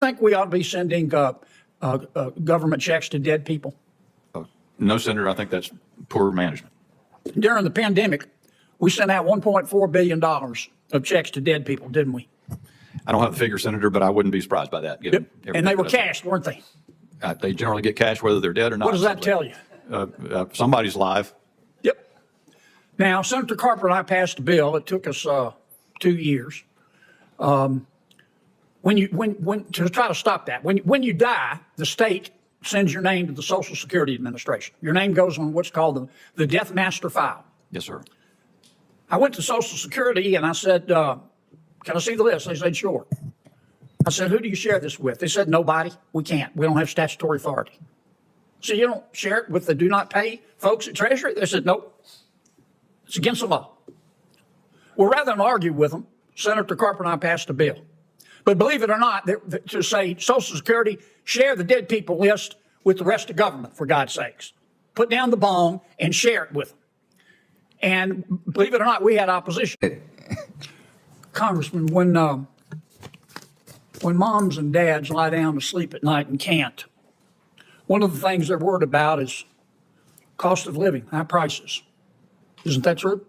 Think we ought to be sending government checks to dead people? No, Senator, I think that's poor management. During the pandemic, we sent out $1.4 billion of checks to dead people, didn't we? I don't have the figure, Senator, but I wouldn't be surprised by that. Yep. And they were cashed, weren't they? They generally get cash whether they're dead or not. What does that tell you? Somebody's live. Yep. Now, Senator Carper and I passed a bill. It took us 2 years. To try to stop that, when you die, the state sends your name to the Social Security Administration. Your name goes on what's called the Death Master File. Yes, sir. I went to Social Security and I said, can I see the list? They said, sure. I said, who do you share this with? They said, nobody. We can't. We don't have statutory authority. So you don't share it with the do not pay folks at Treasury? They said, nope. It's against the law. Well, rather than argue with them, Senator Carper and I passed a bill. But believe it or not, to say Social Security, share the dead people list with the rest of government, for God's sakes. Put down the bong and share it with them. And believe it or not, we had opposition. Congressman, when moms and dads lie down to sleep at night and can't, one of the things they're worried about is cost of living, high prices. Isn't that true?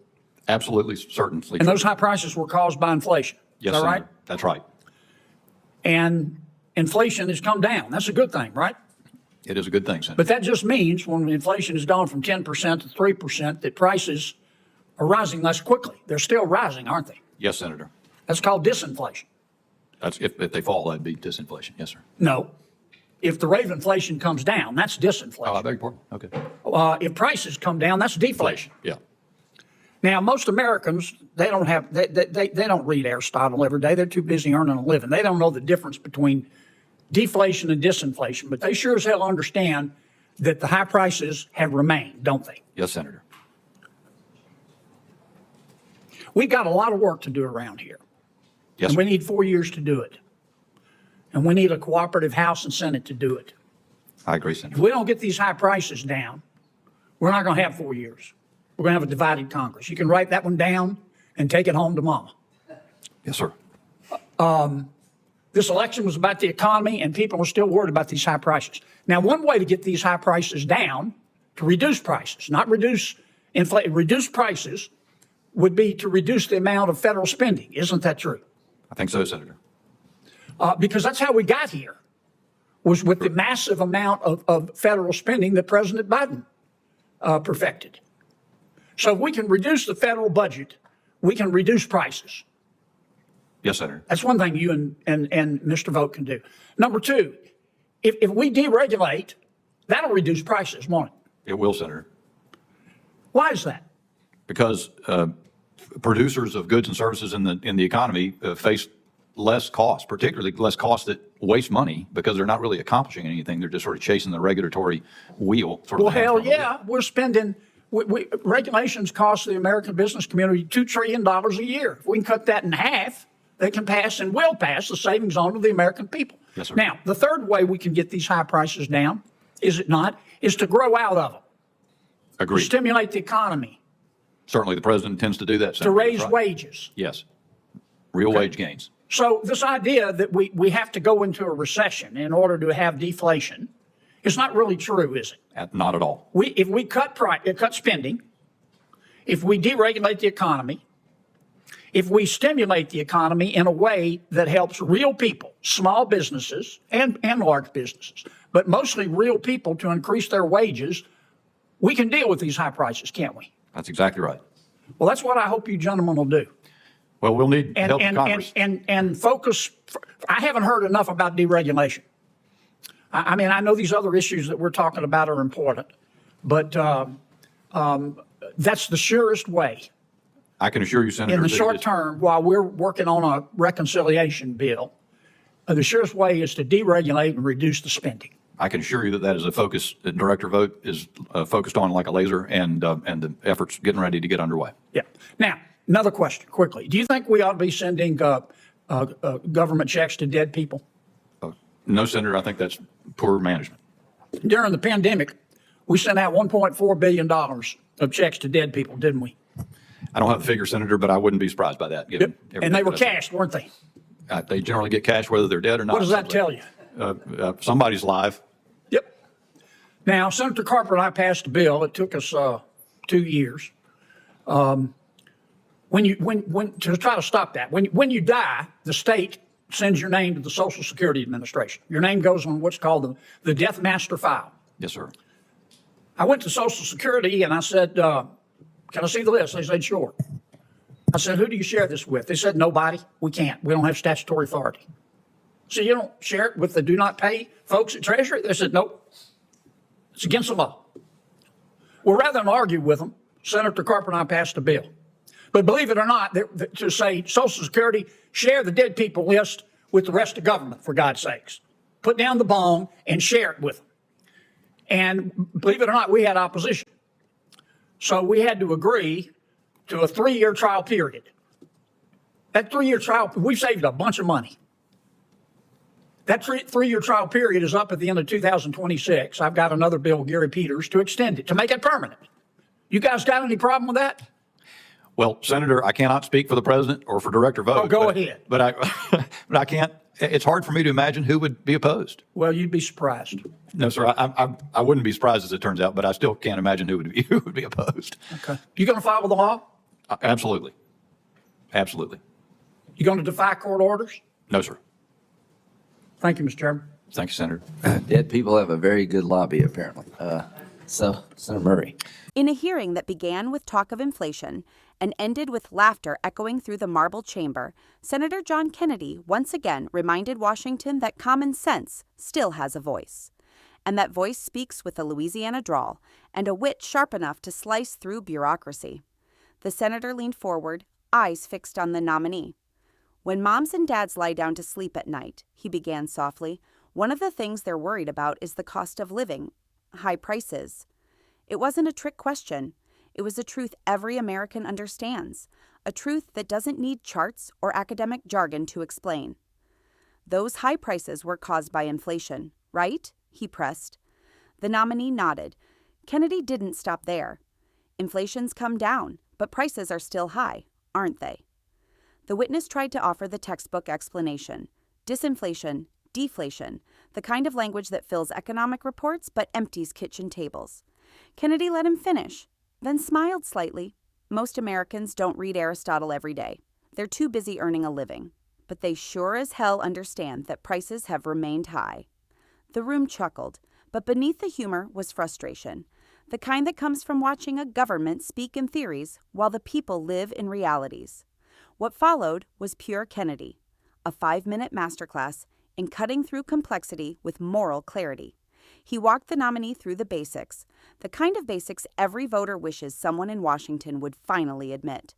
Absolutely, certainly. And those high prices were caused by inflation. Yes, is that Senator. right? That's right. And inflation has come down. That's a good thing, right? It is a good thing, Senator. But that just means when inflation has gone from 10% to 3%, that prices are rising less quickly. They're still rising, aren't they? Yes, Senator. That's called disinflation. That's if they fall, that'd be disinflation. Yes, sir. No. If the rate of inflation comes down, that's disinflation. Oh, I beg your pardon. Okay. If prices come down, that's deflation. Yeah. Now, most Americans, they don't read Aristotle every day. They're too busy earning a living. They don't know the difference between deflation and disinflation, but they sure as hell understand that the high prices have remained, don't they? Yes, Senator. We've got a lot of work to do around here. Yes. And we need 4 years to do it. And we need a cooperative House and Senate to do it. I agree, Senator. If we don't get these high prices down, we're not going to have 4 years. We're going to have a divided Congress. You can write that one down and take it home to mama. Yes, sir. This election was about the economy, and people are still worried about these high prices. Now, one way to get these high prices down, to reduce prices, not reduce inflation, reduce prices, would be to reduce the amount of federal spending. Isn't that true? I think so, Senator. Because that's how we got here, was with the massive amount of federal spending that President Biden perfected. So if we can reduce the federal budget, we can reduce prices. Yes, Senator. That's one thing you and Mr. Vogt can do. Number two, if we deregulate, that'll reduce prices, won't it? It will, Senator. Why is that? Because producers of goods and services in the economy face less cost, particularly less cost that waste money because they're not really accomplishing anything. They're just sort of chasing the regulatory wheel. Well, hell yeah, we're spending. Regulations cost the American business community $2 trillion a year. If we can cut that in half, they can pass and will pass the savings on to the American people. Yes, sir. Now, the third way we can get these high prices down, is it not, is to grow out of them. Agreed. To stimulate the economy. Certainly, the president intends to do that, Senator. To raise wages. Yes. Real wage gains. So this idea that we have to go into a recession in order to have deflation is not really true, is it? Not at all. If we cut spending, if we deregulate the economy, if we stimulate the economy in a way that helps real people, small businesses and large businesses, but mostly real people to increase their wages, we can deal with these high prices, can't we? That's exactly right. Well, that's what I hope you gentlemen will do. Well, we'll need help from Congress. And focus. I haven't heard enough about deregulation. I mean, I know these other issues that we're talking about are important, but that's the surest way. I can assure you, Senator, in the short term, while we're working on a reconciliation bill, the surest way is to deregulate and reduce the spending. I can assure you that is a focus that Director Vogt is focused on like a laser, and the effort's getting ready to get underway. Yeah. Now, another question, quickly. Do you think we ought to be sending government checks to dead people? No, Senator, I think that's poor management. During the pandemic, we sent out $1.4 billion of checks to dead people, didn't we? I don't have the figure, Senator, but I wouldn't be surprised by that. Yep. And they were cashed, weren't they? They generally get cash whether they're dead or not. What does that tell you? Somebody's live. Yep. Now, Senator Carper and I passed a bill. It took us 2 years. When to try to stop that, when you die, the state sends your name to the Social Security Administration. Your name goes on what's called the Death Master File. Yes, sir. I went to Social Security and I said, can I see the list? They said, sure. I said, who do you share this with? They said, nobody. We can't. We don't have statutory authority. So you don't share it with the do not pay folks at Treasury? They said, nope. It's against the law. Well, rather than argue with them, Senator Carper and I passed a bill. But believe it or not, to say Social Security, share the dead people list with the rest of government, for God's sakes. Put down the bong and share it with them. And believe it or not, we had opposition. So we had to agree to a 3-year trial period. That 3-year trial, we've saved a bunch of money. That 3-year trial period is up at the end of 2026. I've got another bill, Gary Peters, to extend it, to make it permanent. You guys got any problem with that? Well, Senator, I cannot speak for the president or for Director Vogt. Oh, go ahead. But I can't. It's hard for me to imagine who would be opposed. Well, you'd be surprised. No, sir. I wouldn't be surprised as it turns out, but I still can't imagine who would be opposed. Okay. You going to follow the law? Absolutely. Absolutely. You going to defy court orders? No, sir. Thank you, Mr. Chairman. Thank you, Senator. Dead people have a very good lobby, apparently. So, Senator Murray. In a hearing that began with talk of inflation and ended with laughter echoing through the marble chamber, Senator John Kennedy once again reminded Washington that common sense still has a voice, and that voice speaks with a Louisiana drawl and a wit sharp enough to slice through bureaucracy. The senator leaned forward, eyes fixed on the nominee. When moms and dads lie down to sleep at night, he began softly, one of the things they're worried about is the cost of living, high prices. It wasn't a trick question. It was a truth every American understands, a truth that doesn't need charts or academic jargon to explain. Those high prices were caused by inflation, right? He pressed. The nominee nodded. Kennedy didn't stop there. Inflation's come down, but prices are still high, aren't they? The witness tried to offer the textbook explanation. Disinflation, deflation, the kind of language that fills economic reports but empties kitchen tables. Kennedy let him finish, then smiled slightly. Most Americans don't read Aristotle every day. They're too busy earning a living. But they sure as hell understand that prices have remained high. The room chuckled, but beneath the humor was frustration, the kind that comes from watching a government speak in theories while the people live in realities. What followed was pure Kennedy, a 5-minute masterclass in cutting through complexity with moral clarity. He walked the nominee through the basics, the kind of basics every voter wishes someone in Washington would finally admit.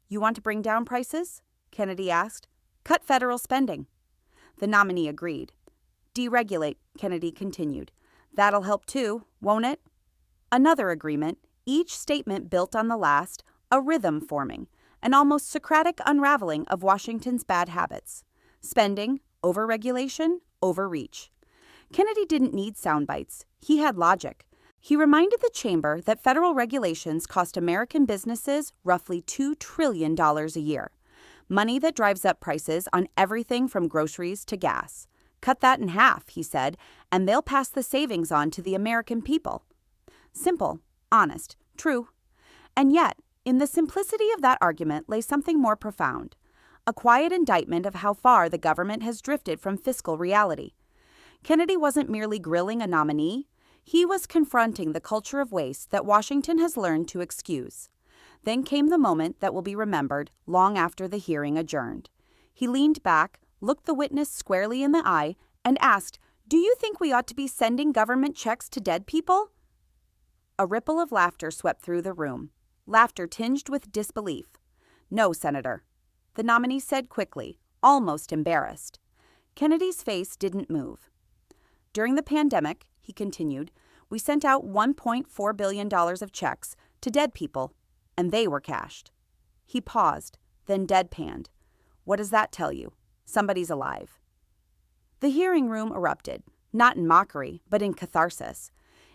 You want to bring down prices? Kennedy asked. Cut federal spending. The nominee agreed. Deregulate, Kennedy continued. That'll help too, won't it? Another agreement, each statement built on the last, a rhythm forming, an almost Socratic unraveling of Washington's bad habits. Spending, overregulation, overreach. Kennedy didn't need sound bites. He had logic. He reminded the chamber that federal regulations cost American businesses roughly $2 trillion a year. Money that drives up prices on everything from groceries to gas. Cut that in half, he said, and they'll pass the savings on to the American people. Simple, honest, true. And yet, in the simplicity of that argument lay something more profound. A quiet indictment of how far the government has drifted from fiscal reality. Kennedy wasn't merely grilling a nominee. He was confronting the culture of waste that Washington has learned to excuse. Then came the moment that will be remembered long after the hearing adjourned. He leaned back, looked the witness squarely in the eye, and asked, "Do you think we ought to be sending government checks to dead people?" A ripple of laughter swept through the room, laughter tinged with disbelief. "No, Senator," the nominee said quickly, almost embarrassed. Kennedy's face didn't move. During the pandemic, he continued, we sent out $1.4 billion of checks to dead people, and they were cashed. He paused, then deadpanned. What does that tell you? Somebody's alive. The hearing room erupted, not in mockery, but in catharsis.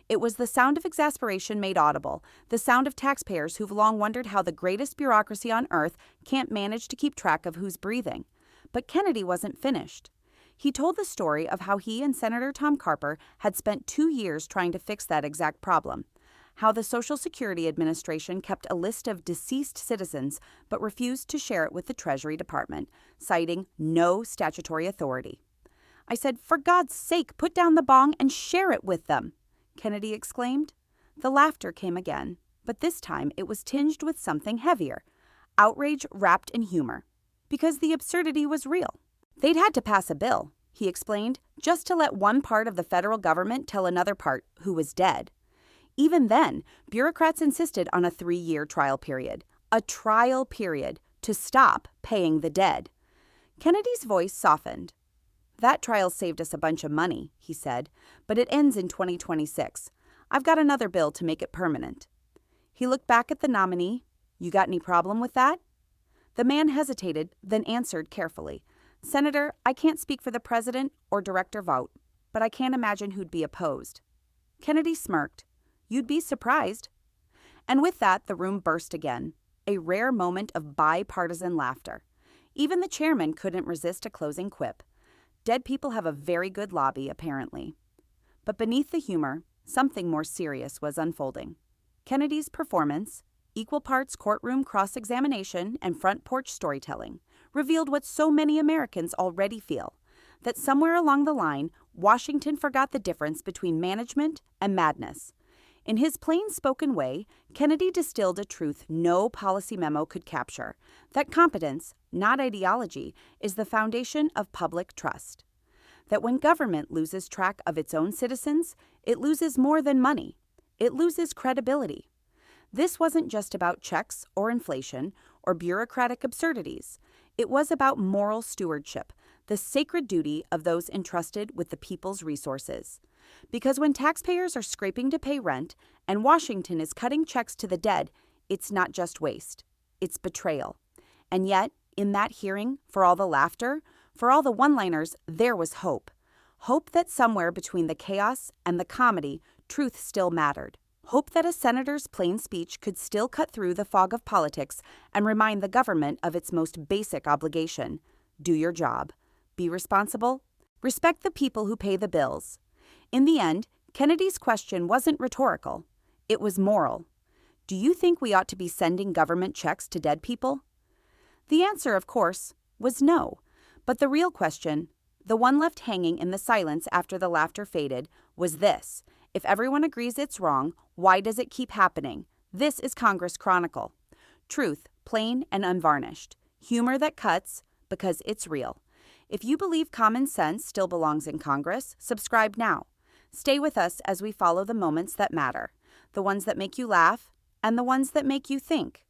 It was the sound of exasperation made audible, the sound of taxpayers who've long wondered how the greatest bureaucracy on earth can't manage to keep track of who's breathing. But Kennedy wasn't finished. He told the story of how he and Senator Tom Carper had spent 2 years trying to fix that exact problem, how the Social Security Administration kept a list of deceased citizens but refused to share it with the Treasury Department, citing no statutory authority. I said, "For God's sake, put down the bong and share it with them," Kennedy exclaimed. The laughter came again, but this time it was tinged with something heavier, outrage wrapped in humor, because the absurdity was real. They'd had to pass a bill, he explained, just to let one part of the federal government tell another part who was dead. Even then, bureaucrats insisted on a 3-year trial period, to stop paying the dead. Kennedy's voice softened. "That trial saved us a bunch of money," he said, "but it ends in 2026. I've got another bill to make it permanent." He looked back at the nominee. "You got any problem with that?" The man hesitated, then answered carefully. "Senator, I can't speak for the president or director vote, but I can't imagine who'd be opposed." Kennedy smirked. "You'd be surprised." And with that, the room burst again, a rare moment of bipartisan laughter. Even the chairman couldn't resist a closing quip. Dead people have a very good lobby, apparently. But beneath the humor, something more serious was unfolding. Kennedy's performance, equal parts courtroom cross-examination and front porch storytelling, revealed what so many Americans already feel, that somewhere along the line, Washington forgot the difference between management and madness. In his plain-spoken way, Kennedy distilled a truth no policy memo could capture, that competence, not ideology, is the foundation of public trust. That when government loses track of its own citizens, it loses more than money. It loses credibility. This wasn't just about checks or inflation or bureaucratic absurdities. It was about moral stewardship, the sacred duty of those entrusted with the people's resources. Because when taxpayers are scraping to pay rent and Washington is cutting checks to the dead, it's not just waste, it's betrayal. And yet, in that hearing, for all the laughter, for all the one-liners, there was hope. Hope that somewhere between the chaos and the comedy, truth still mattered. Hope that a senator's plain speech could still cut through the fog of politics and remind the government of its most basic obligation: do your job, be responsible, respect the people who pay the bills. In the end, Kennedy's question wasn't rhetorical, it was moral. Do you think we ought to be sending government checks to dead people? The answer, of course, was no. But the real question, the one left hanging in the silence after the laughter faded, was this: if everyone agrees it's wrong, why does it keep happening? This is Congress Chronicle. Truth, plain and unvarnished. Humor that cuts, because it's real. If you believe common sense still belongs in Congress, subscribe now. Stay with us as we follow the moments that matter, the ones that make you laugh and the ones that make you think.